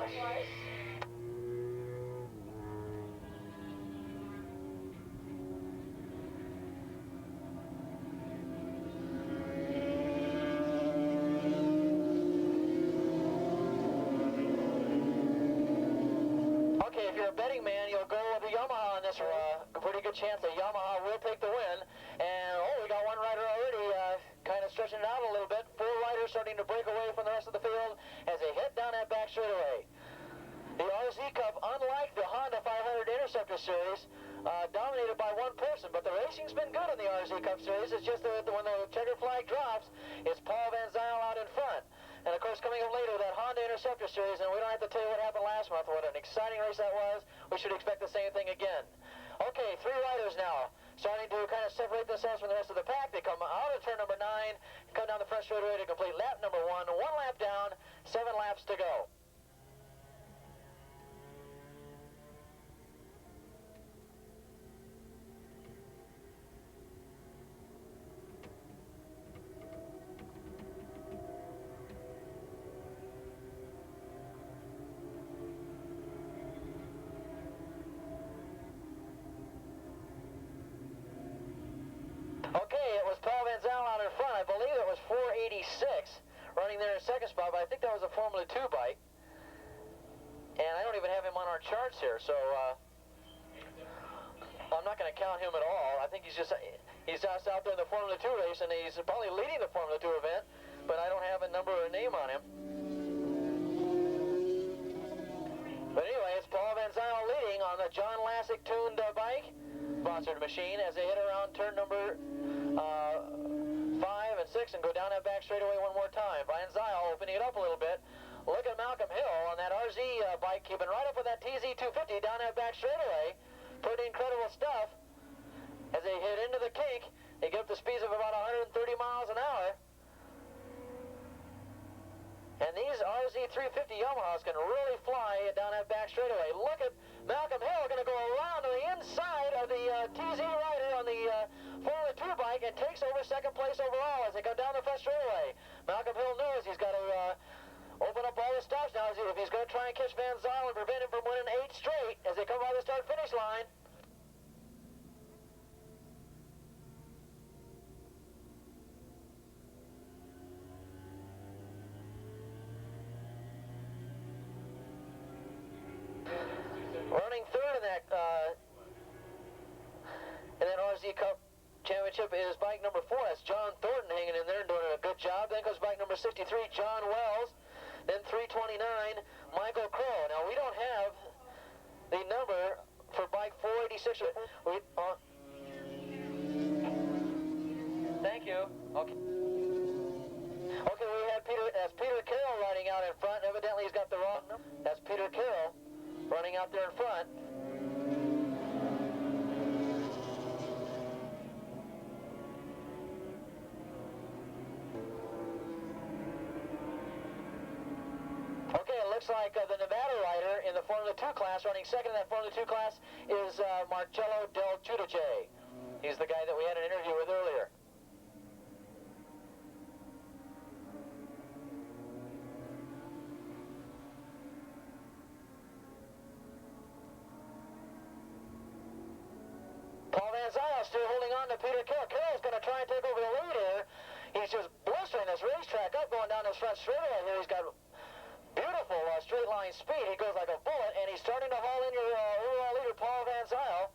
Okay, if you're a betting man, you'll go with the Yamaha on this. A pretty good chance that Yamaha will take the win. And oh, we got one rider already kind of stretching it out a little bit. 4 riders starting to break away from the rest of the field as they head down that back straightaway. The RZ Cup, unlike the Honda 500 Interceptor Series, dominated by one person, but the racing's been good in the RZ Cup Series. It's just that when the checker flag drops, it's Paul Van Zyl out in front. And of course, coming up later, that Honda Interceptor Series, and we don't have to tell you what happened last month, what an exciting race that was. We should expect the same thing again. Okay, 3 riders now, starting to kind of separate themselves from the rest of the pack. They come out of turn number 9, come down the front straightaway to complete lap number 1. 1 lap down, 7 laps to go. Okay, it was Paul Van Zyl out in front. I believe it was 486 running there in second spot, but I think that was a Formula 2 bike. And I don't even have him on our charts here, so I'm not going to count him at all. I think he's just out there in the Formula 2 race, and he's probably leading the Formula 2 event, but I don't have a number or a name on him. But anyway, it's Paul Van Zyl leading on the John Lassick tuned bike, sponsored machine, as they hit around turn number 5 and 6 and go down that back straightaway one more time. Van Zyl opening it up a little bit. Look at Malcolm Hill on that RZ bike, keeping right up with that TZ250 down that back straightaway. Pretty incredible stuff. As they hit into the kink, they get up to speeds of about 130 miles an hour. And these RZ350 Yamahas can really fly down that back straightaway. Look at Malcolm Hill going to go around to the inside of the TZ rider on the Formula 2 bike and takes over second place overall as they go down the front straightaway. Malcolm Hill knows he's got to open up all the stops now if he's going to try and catch Van Zyl and prevent him from winning 8 straight as they come by the start-finish line. Running third in that RZ Cup Championship is bike number 4. That's John Thornton hanging in there and doing a good job. Then goes bike number 63, John Wells. Then 329, Michael Crow. Now we don't have the number for bike 486. Thank you. Okay. Okay, we had that's Peter Carroll riding out in front. Evidently he's got the wrong number. That's Peter Carroll running out there in front. Okay, it looks like the Nevada rider in the Formula 2 class, running second in that Formula 2 class, is Marcello Del Giudice. He's the guy that we had an interview with earlier. Paul Van Zyl still holding on to Peter Carroll. Carroll's going to try and take over the lead here. He's just blistering this racetrack up, going down this front straightaway here. He's got beautiful straight line speed. He goes like a bullet, and he's starting to haul in your overall leader, Paul Van Zyl.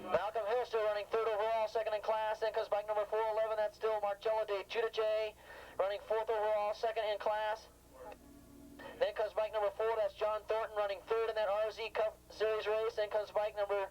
Malcolm Hill still running third overall, second in class. Then comes bike number 411. That's still Marcello De Giudice running fourth overall, second in class. Then comes bike number 4, that's John Thornton running third in that RZ Cup Series race. Then comes bike number...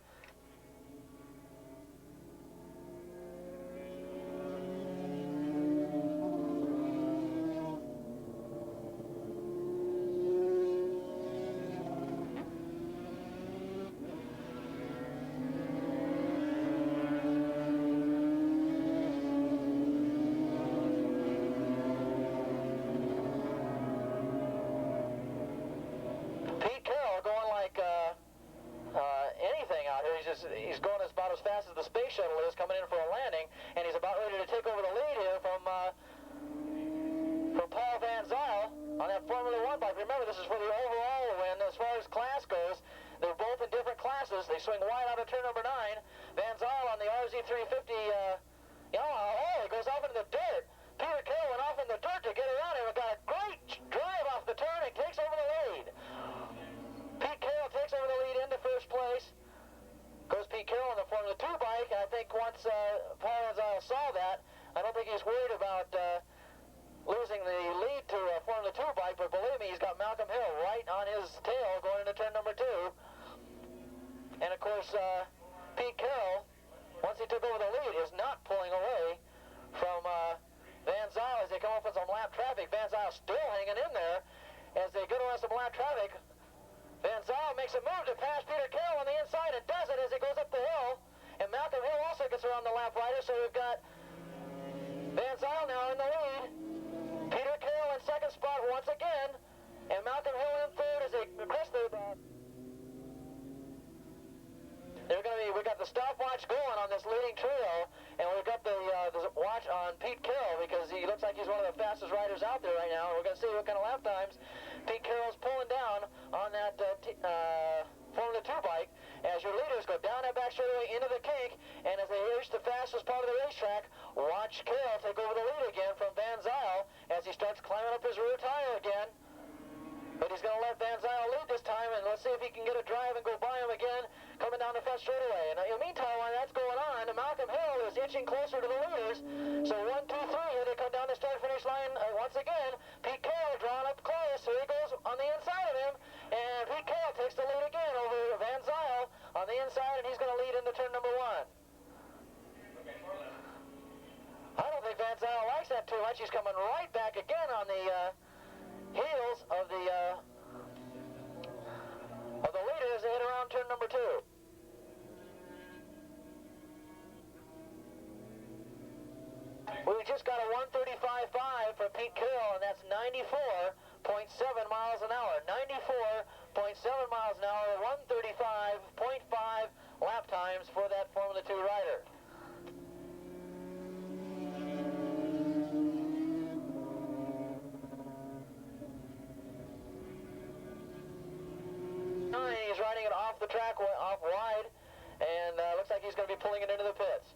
anything out This is for the overall win. As far as class goes, they're both in different classes. They swing wide out of turn number 9. Van Zyl on the RZ350 Yamaha. Oh, he goes off into the dirt. Peter Carroll went off in the dirt to get around him. Got a great drive off the turn and takes over the lead. Pete Carroll takes over the lead into first place. Goes Pete Carroll in the Formula 2 bike. I think once Paul Van Zyl saw that, I don't think he's worried about losing the lead to a Formula 2 bike, but believe me, he's got Malcolm Hill right on his tail going into turn number 2. And of course, Pete Carroll, once he took over the lead, is not pulling away from Van Zyl as they come up with some lap traffic. Van Zyl still hanging in there as they get around some lap traffic. Van Zyl makes a move to pass Peter Carroll on the inside and does it as he goes up the hill. And Malcolm Hill also gets around the lap rider, so we've got Van Zyl now in the lead. Peter Carroll in second spot once again, and Malcolm Hill in third as they crest the... we got the stopwatch going on this leading trio, and we've got the watch on Pete Carroll because he looks like he's one of the fastest riders out there right now. We're going to see what kind of lap times Pete Carroll's pulling down on that Formula 2 bike as your leaders go down that back straightaway into the kink, and as they reach the fastest part of the racetrack, watch Carroll take over the lead again from Van Zyl as he starts climbing up his rear tire again. But he's going to let Van Zyl lead this time, and let's see if he can get a drive and go by him again coming down the front straightaway. And in the meantime, while that's going on, Malcolm Hill is inching closer to the leaders. So 1, 2, 3, here they come down the start-finish line once again. Pete Carroll drawn up close, so he goes on the inside of him, and Pete Carroll takes the lead again over Van Zyl on the inside, and he's going to lead into turn number 1. I don't think Van Zyl likes that too much. He's coming right back again on the heels of the leader as they hit around turn number 2. We just got a 135.5 for Pete Carroll, and that's 94.7 miles an hour. 94.7 miles an hour, 135.5 lap times for that Formula 2 rider. He's riding it off the track, off wide, and looks like he's going to be pulling it into the pits.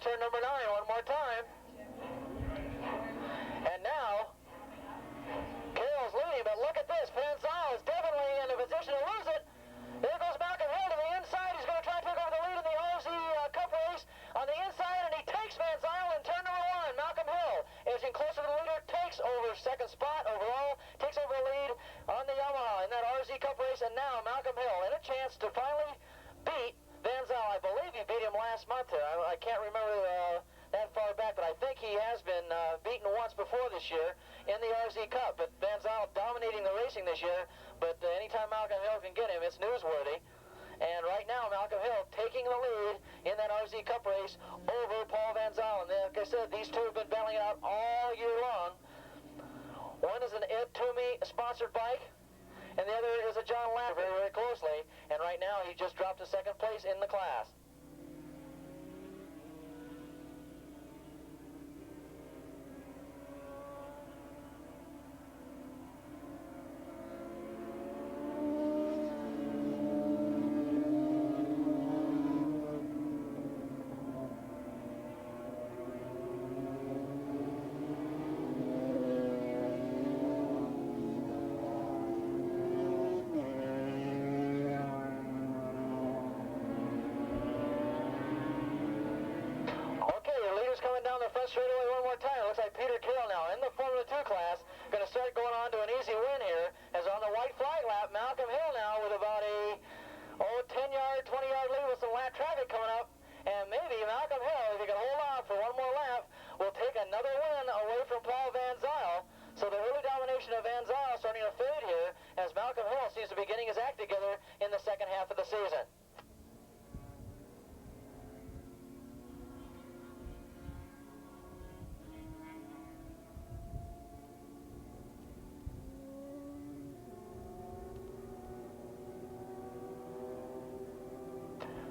Turn number 9 one more time. And now, Carroll's leading, but look at this. Van Zyl is definitely in a position to lose it. There goes Malcolm Hill to the inside. He's going to try to take over the lead in the RZ Cup race on the inside, and he takes Van Zyl in turn number 1. Malcolm Hill, edging closer to the leader, takes over second spot overall, takes over the lead on the Yamaha in that RZ Cup race, and now Malcolm Hill in a chance to finally beat Van Zyl. I believe he beat him last month here. I can't remember that far back, but I think he has been beaten once before this year in the RZ Cup. But Van Zyl dominating the racing this year, but anytime Malcolm Hill can get him, it's newsworthy. And right now, Malcolm Hill taking the lead in that RZ Cup race over Paul Van Zyl. And like I said, these two have been battling it out all year long. One is an Ed Toomey sponsored bike, and the other is a John Lamb very, very closely. And right now, he just dropped to second place in the class. Coming down the front straightaway one more time. It looks like Peter Carroll now in the Formula 2 class. Going to start going on to an easy win here. As on the white flag lap, Malcolm Hill now with about a 10-yard, 20-yard lead with some lap traffic coming up. And maybe Malcolm Hill, if he can hold on for one more lap, will take another win away from Paul Van Zyl. So the early domination direction of Van Zyl starting to fade here as Malcolm Hill seems to be getting his act together in the second half of the season.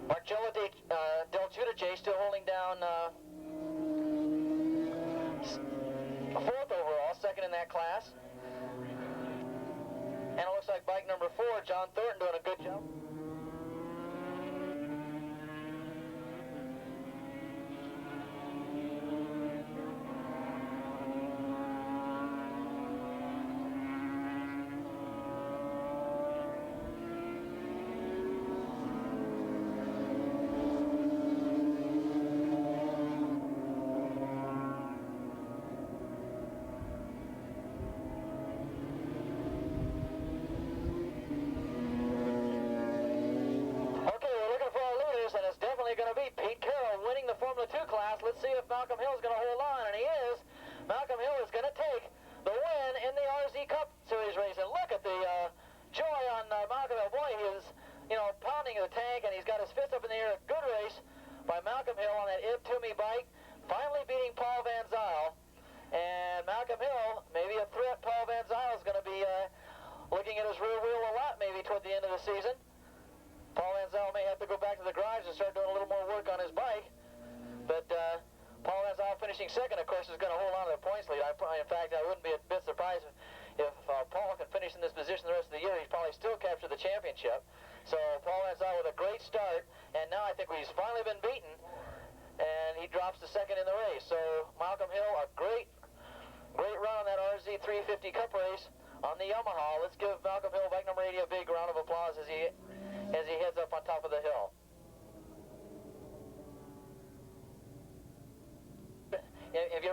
Marcello Del Giudice still holding down fourth overall, second in that class. And it looks like bike number 4, John Thornton, doing a good job. Let's see if Malcolm Hill is going to hold on, and he is. Malcolm Hill is going to take the win in the RZ Cup Series race. And look at the joy on Malcolm Hill. Boy, he is, pounding the tank, and he's got his fist up in the air. Good race by Malcolm Hill on that Ib Toomey bike, finally beating Paul Van Zyl. And Malcolm Hill, maybe a threat. Paul Van Zyl is going to be looking at his rear wheel a lot maybe toward the end of the season. Paul Van Zyl may have to go back to the garage and start doing a little more work on his bike. But Paul Van Zyl finishing second, of course, is going to hold on to the points lead. In fact, I wouldn't be a bit surprised if Paul can finish in this position the rest of the year. He's probably still capture the championship. So Paul Van Zyl with a great start, and now I think he's finally been beaten, and he drops to second in the race. So Malcolm Hill, a great run on that RZ 350 Cup race on the Yamaha. Let's give Malcolm Hill, bike number 80, a big round of applause as he heads up on top of the hill. If you